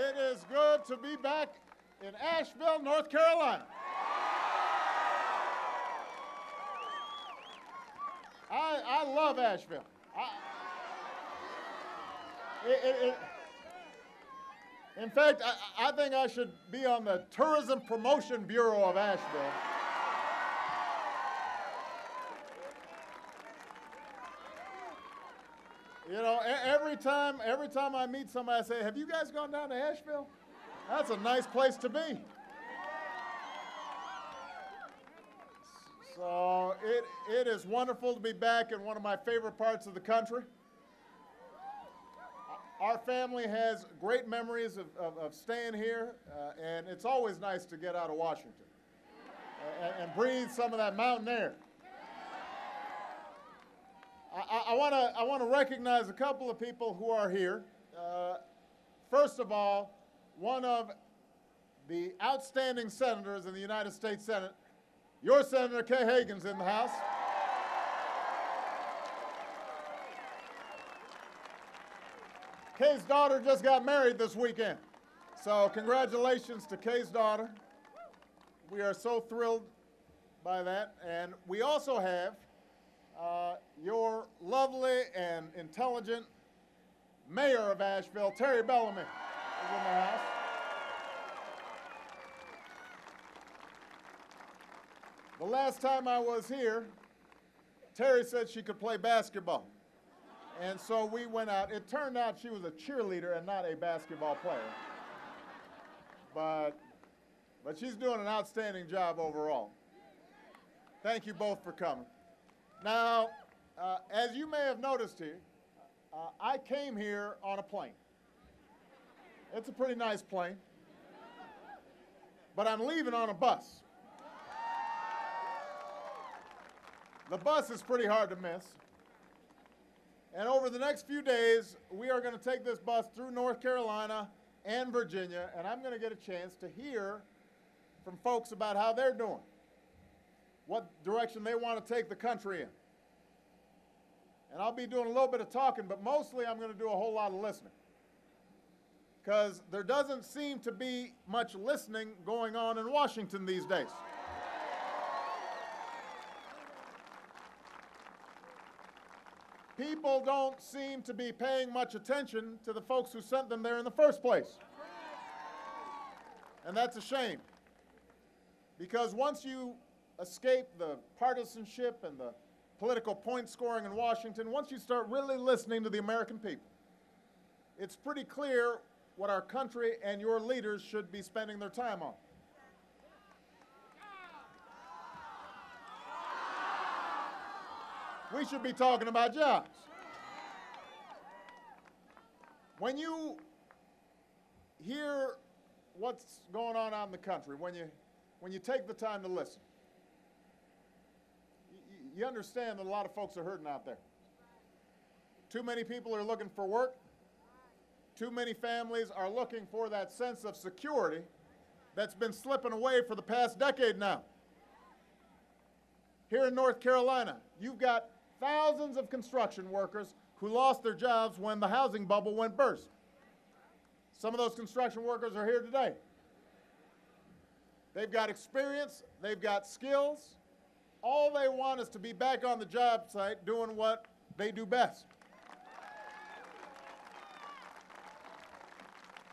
It is good to be back in Asheville, North Carolina. I love Asheville. In fact, I think I should be on the Tourism Promotion Bureau of Asheville. You know, every time I meet somebody, I say, "Have you guys gone down to Asheville? That's a nice place to be." So it is wonderful to be back in one of my favorite parts of the country. Our family has great memories of staying here, and it's always nice to get out of Washington and breathe some of that mountain air. I want to recognize a couple of people who are here. First of all, one of the outstanding senators in the United States Senate, your Senator Kay Hagan's in the house. Kay's daughter just got married this weekend. So congratulations to Kay's daughter. We are so thrilled by that. And we also have your lovely and intelligent mayor of Asheville, Terry Bellamy, is in the house. The last time I was here, Terry said she could play basketball. And so we went out. It turned out she was a cheerleader and not a basketball player. But she's doing an outstanding job overall. Thank you both for coming. Now, as you may have noticed here, I came here on a plane. It's a pretty nice plane. But I'm leaving on a bus. The bus is pretty hard to miss. And over the next few days, we are going to take this bus through North Carolina and Virginia, and I'm going to get a chance to hear from folks about how they're doing, what direction they want to take the country in. And I'll be doing a little bit of talking, but mostly I'm going to do a whole lot of listening, because there doesn't seem to be much listening going on in Washington these days. People don't seem to be paying much attention to the folks who sent them there in the first place. And that's a shame. Because once you escape the partisanship and the political point scoring in Washington, once you start really listening to the American people, it's pretty clear what our country and your leaders should be spending their time on. We should be talking about jobs. When you hear what's going on out in the country, when you take the time to listen, you understand that a lot of folks are hurting out there. Too many people are looking for work. Too many families are looking for that sense of security that's been slipping away for the past decade now. Here in North Carolina, you've got thousands of construction workers who lost their jobs when the housing bubble went burst. Some of those construction workers are here today. They've got experience, they've got skills. All they want is to be back on the job site doing what they do best.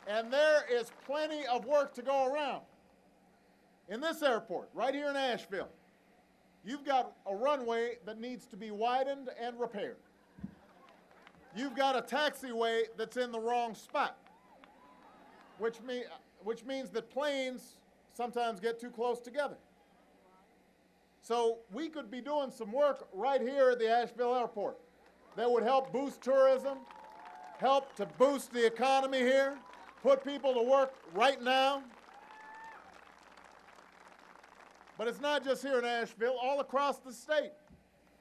And there is plenty of work to go around. In this airport, right here in Asheville, you've got a runway that needs to be widened and repaired. You've got a taxiway that's in the wrong spot, which means that planes sometimes get too close together. So we could be doing some work right here at the Asheville airport that would help boost tourism, help to boost the economy here, put people to work right now. But it's not just here in Asheville, all across the state.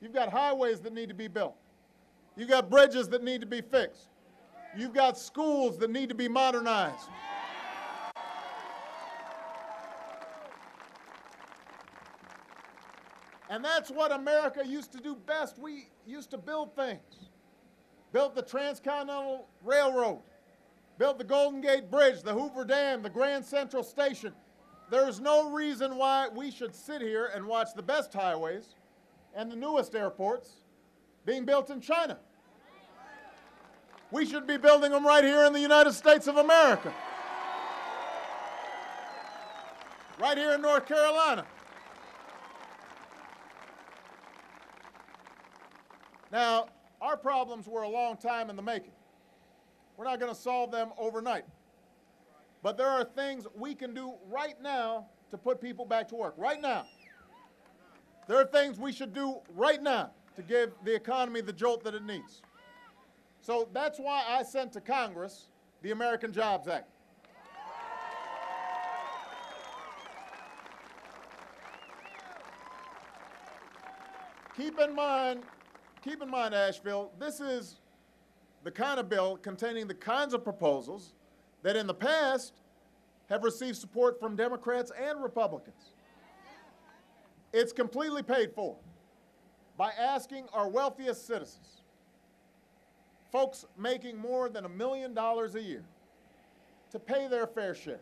You've got highways that need to be built. You've got bridges that need to be fixed. You've got schools that need to be modernized. And that's what America used to do best. We used to build things. Built the Transcontinental Railroad. built the Golden Gate Bridge, the Hoover Dam, the Grand Central Station. There's no reason why we should sit here and watch the best highways and the newest airports being built in China. We should be building them right here in the United States of America. Right here in North Carolina. Now, our problems were a long time in the making. We're not going to solve them overnight. But there are things we can do right now to put people back to work. Right now. There are things we should do right now to give the economy the jolt that it needs. So that's why I sent to Congress the American Jobs Act. Keep in mind, Asheville, this is the kind of bill containing the kinds of proposals that in the past have received support from Democrats and Republicans. It's completely paid for by asking our wealthiest citizens, folks making more than $1 million a year, to pay their fair share.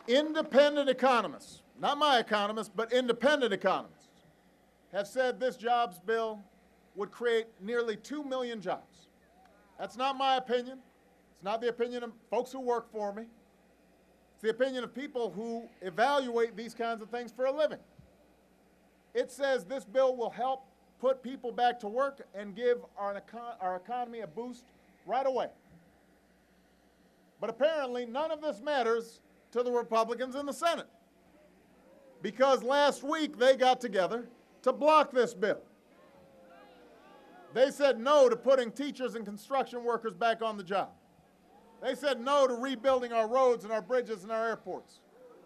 Independent economists, not my economists, but independent economists, have said this jobs bill would create nearly 2 million jobs. That's not my opinion. It's not the opinion of folks who work for me. It's the opinion of people who evaluate these kinds of things for a living. It says this bill will help put people back to work and give our economy a boost right away. But apparently none of this matters to the Republicans in the Senate, because last week they got together to block this bill. They said no to putting teachers and construction workers back on the job. They said no to rebuilding our roads and our bridges and our airports.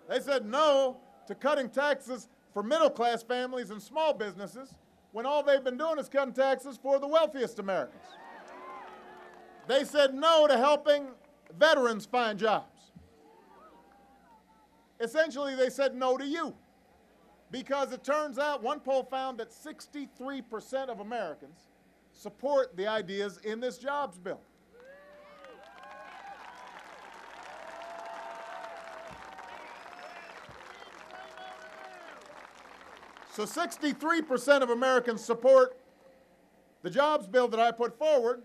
They said no to cutting taxes for middle-class families and small businesses when all they've been doing is cutting taxes for the wealthiest Americans. They said no to helping veterans find jobs. Essentially, they said no to you, because it turns out one poll found that 63% of Americans support the ideas in this jobs bill. So 63% of Americans support the jobs bill that I put forward.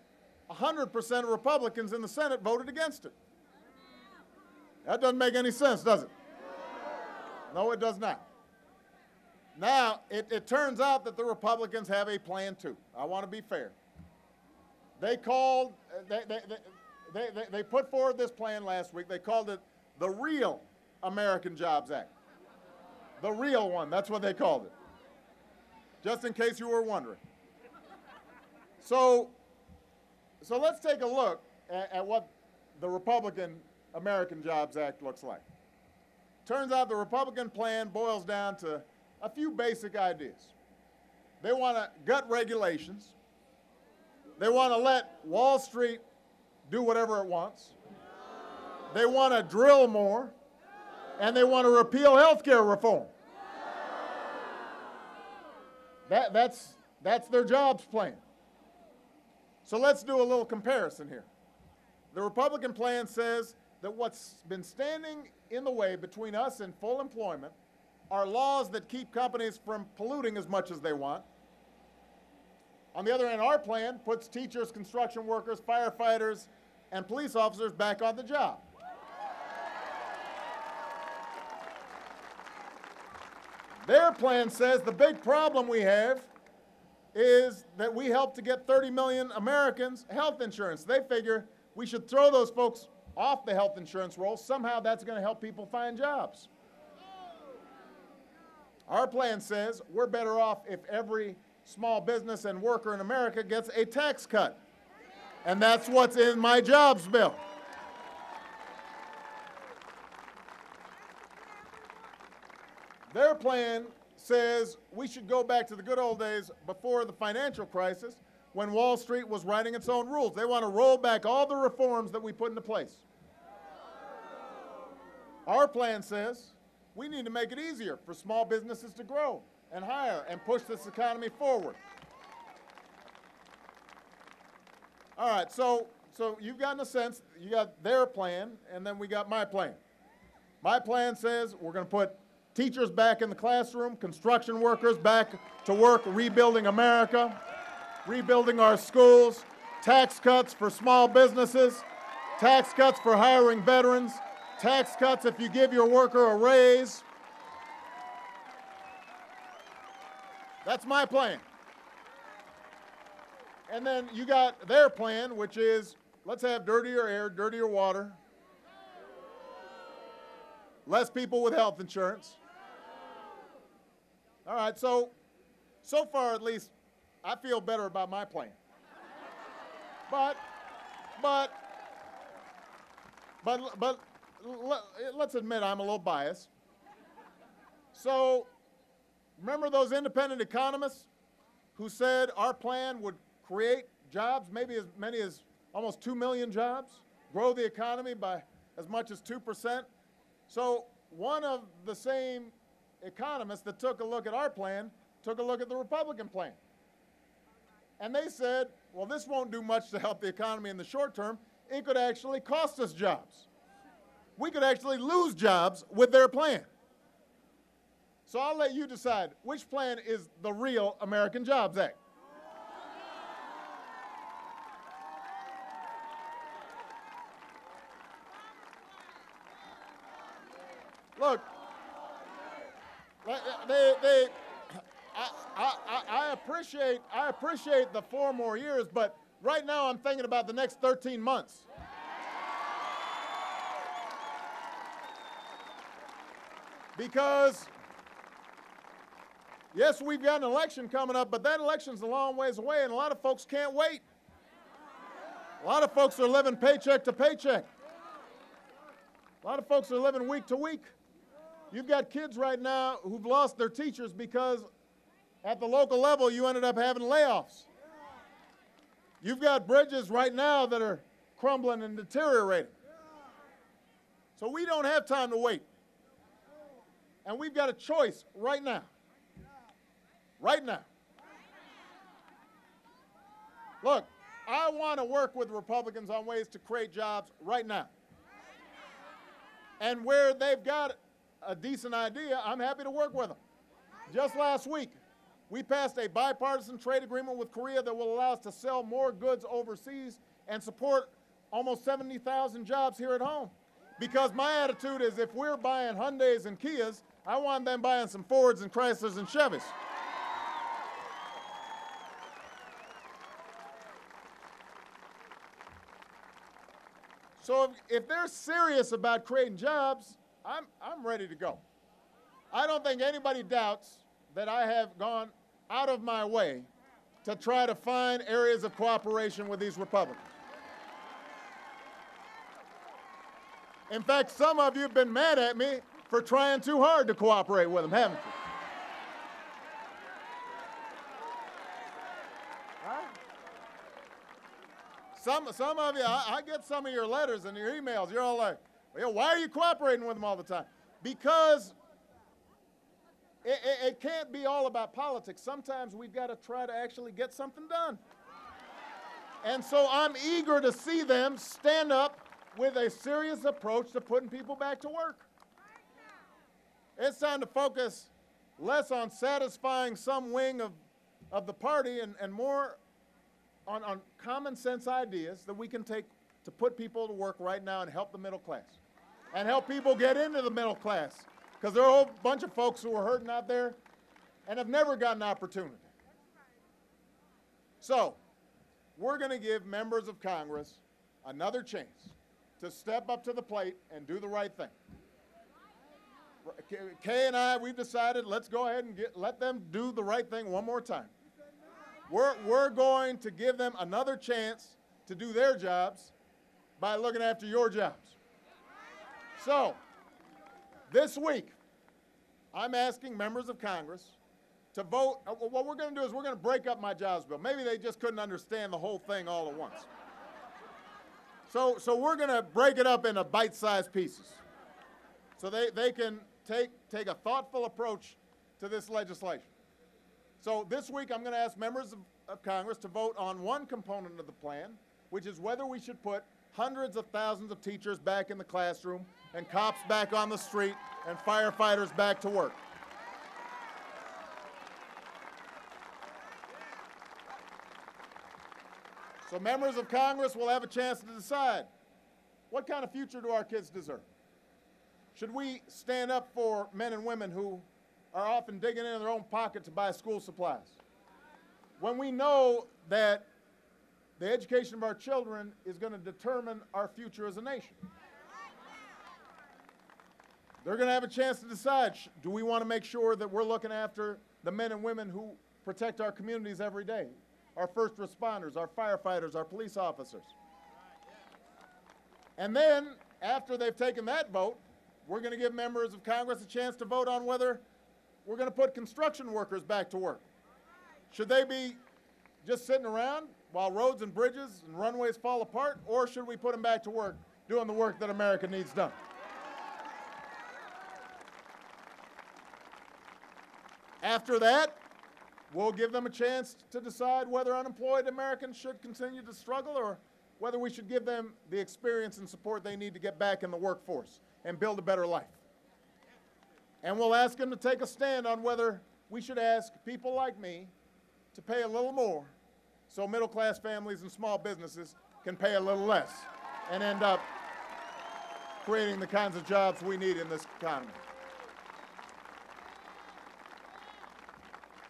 100% of Republicans in the Senate voted against it. That doesn't make any sense, does it? No, it does not. Now, it turns out that the Republicans have a plan too. I want to be fair. They called, they put forward this plan last week. They called it the Real American Jobs Act. The real one, that's what they called it. Just in case you were wondering. So let's take a look at what the Republican American Jobs Act looks like. Turns out the Republican plan boils down to a few basic ideas. They want to gut regulations. They want to let Wall Street do whatever it wants. They want to drill more. And they want to repeal health care reform. That's their jobs plan. So let's do a little comparison here. The Republican plan says that what's been standing in the way between us and full employment are laws that keep companies from polluting as much as they want. On the other hand, our plan puts teachers, construction workers, firefighters, and police officers back on the job. Their plan says the big problem we have is that we help to get 30 million Americans health insurance. They figure we should throw those folks off the health insurance roll. Somehow that's going to help people find jobs. Our plan says we're better off if every small business and worker in America gets a tax cut. And that's what's in my jobs bill. Their plan says we should go back to the good old days before the financial crisis, when Wall Street was writing its own rules. They want to roll back all the reforms that we put into place. Our plan says We need to make it easier for small businesses to grow and hire and push this economy forward. All right, so you've gotten a sense. You got their plan, and then we got my plan. My plan says we're going to put teachers back in the classroom, construction workers back to work rebuilding America, rebuilding our schools, tax cuts for small businesses, tax cuts for hiring veterans, tax cuts if you give your worker a raise. That's my plan. And then you got their plan, which is let's have dirtier air, dirtier water, less people with health insurance. All right, so far at least, I feel better about my plan. But let's admit I'm a little biased. So remember those independent economists who said our plan would create jobs, maybe as many as almost 2 million jobs, grow the economy by as much as 2%? So one of the same economists that took a look at our plan took a look at the Republican plan. And they said, well, this won't do much to help the economy in the short term. It could actually cost us jobs. We could actually lose jobs with their plan. So I'll let you decide which plan is the real American Jobs Act. Look, I appreciate the 4 more years, but right now I'm thinking about the next 13 months. Because, yes, we've got an election coming up, but that election's a long ways away, and a lot of folks can't wait. A lot of folks are living paycheck to paycheck. A lot of folks are living week to week. You've got kids right now who've lost their teachers because at the local level you ended up having layoffs. You've got bridges right now that are crumbling and deteriorating. So we don't have time to wait. And we've got a choice right now. Right now. Look, I want to work with Republicans on ways to create jobs right now. And where they've got a decent idea, I'm happy to work with them. Just last week, we passed a bipartisan trade agreement with Korea that will allow us to sell more goods overseas and support almost 70,000 jobs here at home. Because my attitude is if we're buying Hyundais and Kias, I want them buying some Fords and Chryslers and Chevys. So if they're serious about creating jobs, I'm ready to go. I don't think anybody doubts that I have gone out of my way to try to find areas of cooperation with these Republicans. In fact, some of you have been mad at me for trying too hard to cooperate with them, haven't you? Some of you, I get some of your letters and your emails. You're all like, well, why are you cooperating with them all the time? Because it can't be all about politics. Sometimes we've got to try to actually get something done. And so I'm eager to see them stand up with a serious approach to putting people back to work. It's time to focus less on satisfying some wing of the party and more on common sense ideas that we can take to put people to work right now and help the middle class. And help people get into the middle class. Because there are a whole bunch of folks who are hurting out there and have never gotten an opportunity. So, we're going to give members of Congress another chance to step up to the plate and do the right thing. Kay and I, we've decided let's go ahead and let them do the right thing one more time. We're going to give them another chance to do their jobs by looking after your jobs. So, this week, I'm asking members of Congress to vote. What we're going to do is we're going to break up my jobs bill. Maybe they just couldn't understand the whole thing all at once. So we're going to break it up into bite-sized pieces so they can take a thoughtful approach to this legislation. So this week I'm going to ask members of Congress to vote on one component of the plan, which is whether we should put hundreds of thousands of teachers back in the classroom and cops back on the street and firefighters back to work. So members of Congress will have a chance to decide, what kind of future do our kids deserve? Should we stand up for men and women who are often digging into their own pocket to buy school supplies, when we know that the education of our children is going to determine our future as a nation? They're going to have a chance to decide, do we want to make sure that we're looking after the men and women who protect our communities every day, our first responders, our firefighters, our police officers? And then, after they've taken that vote, we're going to give members of Congress a chance to vote on whether we're going to put construction workers back to work. Should they be just sitting around while roads and bridges and runways fall apart, or should we put them back to work doing the work that America needs done? After that, we'll give them a chance to decide whether unemployed Americans should continue to struggle or whether we should give them the experience and support they need to get back in the workforce and build a better life. And we'll ask them to take a stand on whether we should ask people like me to pay a little more so middle-class families and small businesses can pay a little less and end up creating the kinds of jobs we need in this economy.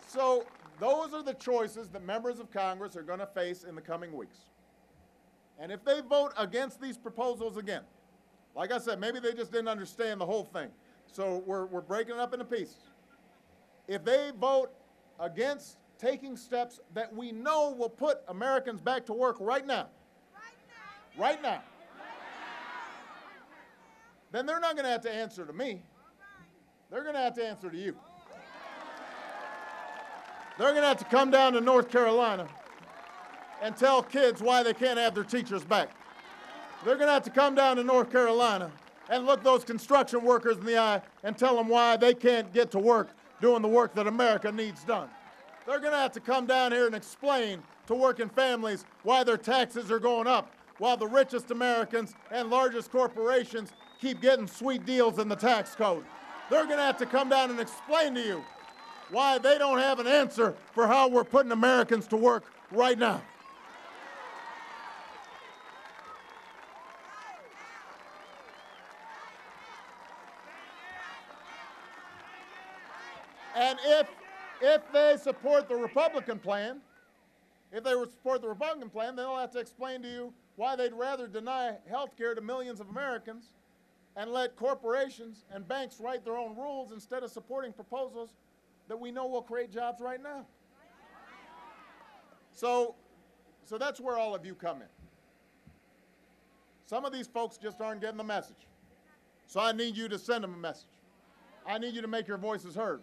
So those are the choices that members of Congress are going to face in the coming weeks. And if they vote against these proposals again, like I said, maybe they just didn't understand the whole thing. So we're breaking it up into pieces. If they vote against taking steps that we know will put Americans back to work right now, then they're not going to have to answer to me. They're going to have to answer to you. They're going to have to come down to North Carolina and tell kids why they can't have their teachers back. They're going to have to come down to North Carolina and look those construction workers in the eye and tell them why they can't get to work doing the work that America needs done. They're going to have to come down here and explain to working families why their taxes are going up, while the richest Americans and largest corporations keep getting sweet deals in the tax code. They're going to have to come down and explain to you why they don't have an answer for how we're putting Americans to work right now. And if they support the Republican plan, then they'll have to explain to you why they'd rather deny health care to millions of Americans and let corporations and banks write their own rules instead of supporting proposals that we know will create jobs right now. So that's where all of you come in. Some of these folks just aren't getting the message. So I need you to send them a message. I need you to make your voices heard.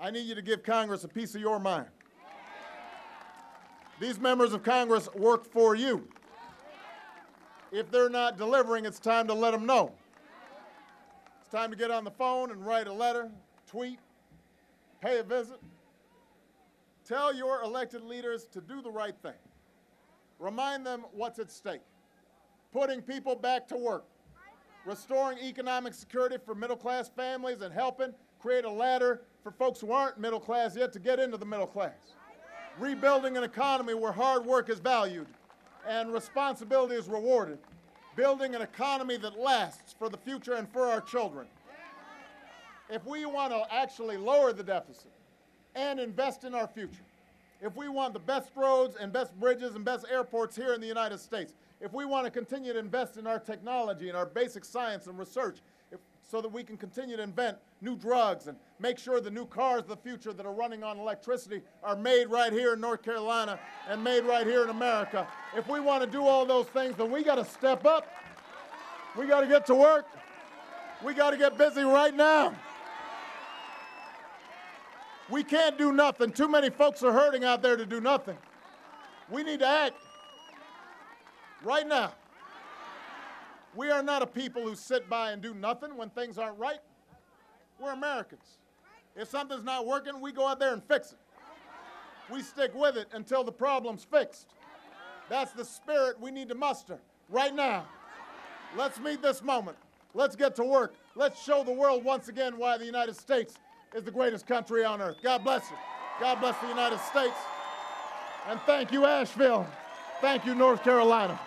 I need you to give Congress a piece of your mind. These members of Congress work for you. If they're not delivering, it's time to let them know. It's time to get on the phone and write a letter, tweet, pay a visit. Tell your elected leaders to do the right thing. Remind them what's at stake. Putting people back to work. Restoring economic security for middle-class families and helping create a ladder for folks who aren't middle class yet to get into the middle class. Rebuilding an economy where hard work is valued and responsibility is rewarded. Building an economy that lasts for the future and for our children. If we want to actually lower the deficit and invest in our future, if we want the best roads and best bridges and best airports here in the United States, if we want to continue to invest in our technology and our basic science and research, so that we can continue to invent new drugs and make sure the new cars of the future that are running on electricity are made right here in North Carolina and made right here in America. If we want to do all those things, then we got to step up. We got to get to work. We got to get busy right now. We can't do nothing. Too many folks are hurting out there to do nothing. We need to act right now. We are not a people who sit by and do nothing when things aren't right. We're Americans. If something's not working, we go out there and fix it. We stick with it until the problem's fixed. That's the spirit we need to muster right now. Let's meet this moment. Let's get to work. Let's show the world once again why the United States is the greatest country on earth. God bless you. God bless the United States. And thank you, Asheville. Thank you, North Carolina.